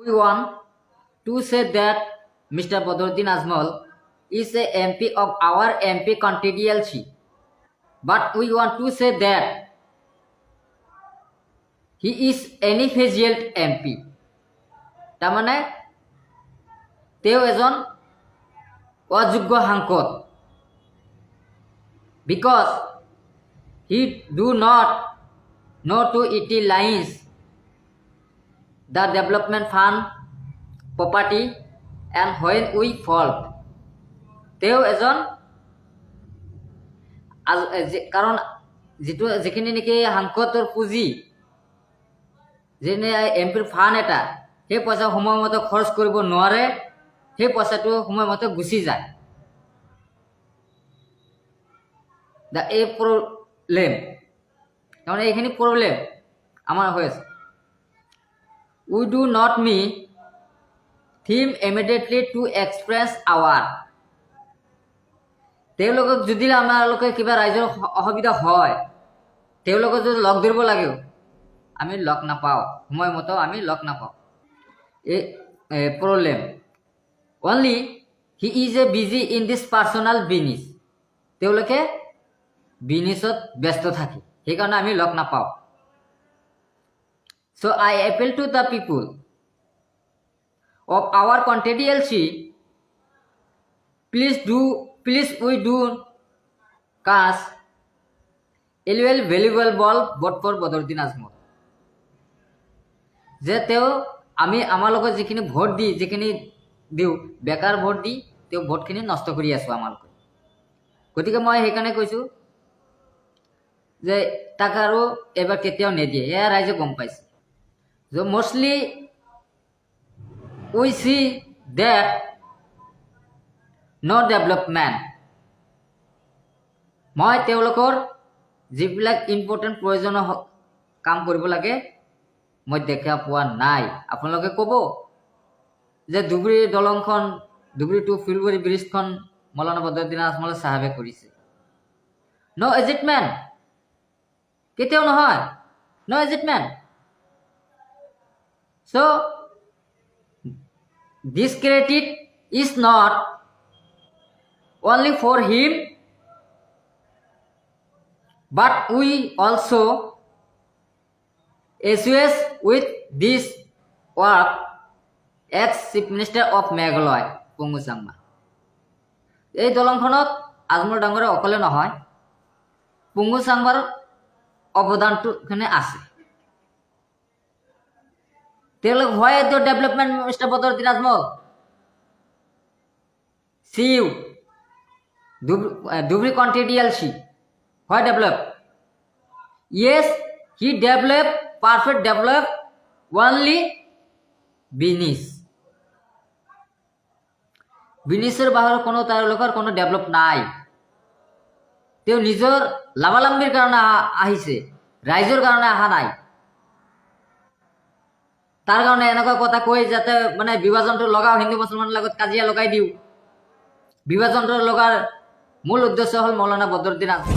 We want to say that Mr. Badruddin Ajmal is a MP of our MP constituency, but we want to say that he is inefficient MP. তাৰমানে তেওঁ এজন অযোগ্য সাংসদ because he do not know to utilize the development fund property and when we fall তেওঁ এজন কাৰণ যিখিনি নেকি সাংসদৰ পুঁজি যেনে এমপিৰ ফাণ্ড এটা সেই পইচা সময়মতে খৰচ কৰিব নোৱাৰে সেই পইচাটো সময়মতে গুচি যায় এই প্ৰব্লেম তাৰমানে এইখিনি প্ৰব্লেম আমাৰ হৈ আছে we do not mean him immediately to express our তেওঁলোকক যদি আমালোকে কিবা ৰাইজৰ অসুবিধা হয় তেওঁলোকক যদি লগ ধৰিব লাগে আমি লগ নাপাওঁ সময়মতে আমি লগ নাপাওঁ এই problem only he is a busy in this personal business তেওঁলোকে বিজনেছত ব্যস্ত থাকে সেইকাৰণে আমি লগ নাপাওঁ so I appeal to the people of our constituency please we do cast a valuable ball vote for Badruddin Ajmal যে তেওঁ আমি আমাৰ লগত যিখিনি ভোট দি যিখিনি দিওঁ বেকাৰ ভোট দি তেওঁ ভোটখিনি নষ্ট কৰি আছোঁ আমালোকে গতিকে মই সেইকাৰণে কৈছোঁ যে তাক আৰু এবাৰ কেতিয়াও নিদিয়ে এয়া ৰাইজে গম পাইছে যে মষ্টলি উই সি ডেট ন' ডেভেলপমেণ্ট মই তেওঁলোকৰ যিবিলাক ইম্পৰ্টেণ্ট প্ৰয়োজনীয় কাম কৰিব লাগে মই দেখা পোৱা নাই আপোনালোকে ক'ব যে ধুবুৰী দলংখন ধুবুৰী টু ফিলবাৰী ব্ৰিজখন মৌলানা বদৰুদ্দিন আজমল চাহাবে কৰিছে ন' এজিটমেণ্ট কেতিয়াও নহয় ন' এজিটমেণ্ট so this credit is not only for him but we also associate with this work ex-chief minister of Meghalaya পুংগু Sangma এই দলংখনত আজমল ডাঙৰে অকলে নহয় পুংগু চাংমাৰ অৱদানটো এখানে আছে তেওঁলোক why the development Mr. Badruddin Ajmal see you Dhubri constituency why develop yes he develop perfect develop only বিজনেছৰ বাহিৰত কোনো তেওঁলোকৰ কোনো ডেভেলপ নাই তেওঁ নিজৰ লাভালাম্বিৰ কাৰণে আহিছে ৰাইজৰ কাৰণে অহা নাই তাৰ কাৰণে এনেকুৱা কথা কৈ যাতে মানে বিভাজনটো লগাও হিন্দু মুছলমানৰ লগত কাজিয়া লগাই দিও বিভাজনটো লগাৰ মূল উদ্দেশ্য হ'ল মৌলানা বদৰুদ্দিন আজমল